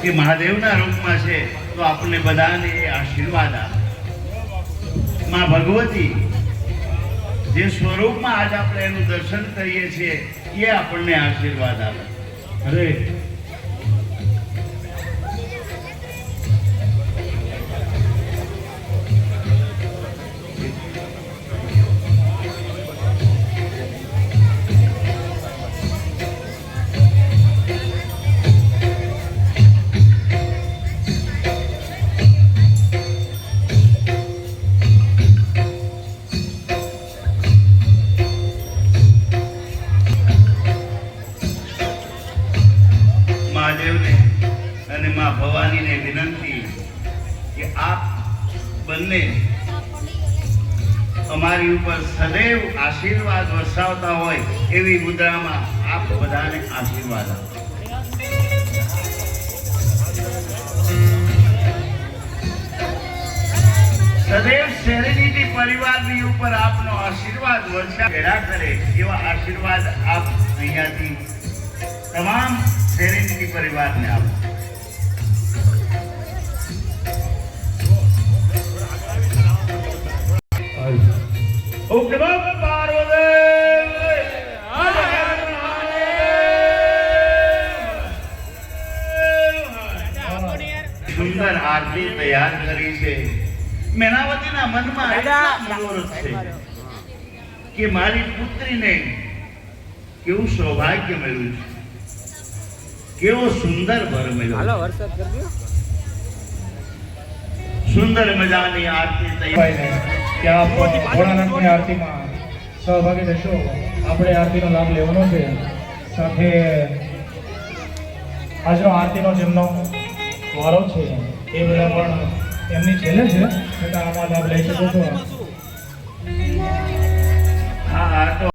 કે મહાદેવના રૂપમાં છે તો આપણને બધાને એ આશીર્વાદ આપે. માં ભગવતી જે સ્વરૂપમાં આજ આપણે એનું દર્શન કરીએ છીએ એ આપણને આશીર્વાદ આપે. અરે મહાદેવને અને માં ભવાનીને વિનંતી કે આપ બંને અમારી ઉપર સદૈવ આશીર્વાદ વરસાવતા હોય એવી મુદ્રામાં આપ બધાને આશીર્વાદ આપો. સદૈવ સેરેનિટી પરિવારની ઉપર આપનો આશીર્વાદ વર્ષા ભેળા કરે એવા આશીર્વાદ આપ અહીંયાથી તમામ સેરેનિટી પરિવારને આપો. ઓમ નમઃ પાર્વતી. સુંદર આરતી તૈયાર કરી છે. મેનાવતીના મનમાં એટલા મનોરથ છે કે મારી પુત્રીને કેવું સૌભાગ્ય મળ્યું છે, કેવો સુંદર વર મળ્યો. સુંદર મજાની આરતી તૈયાર કે આપ ભોળાનાથની આરતીમાં સહભાગી થશો. આપણે આરતીનો લાભ લેવાનો છે. સાથે આજનો આરતીનો જેમનો વારો છે એ બધા પણ એમની છેલ્લે છે છતાં આમાં લાભ લઈ શકો છો.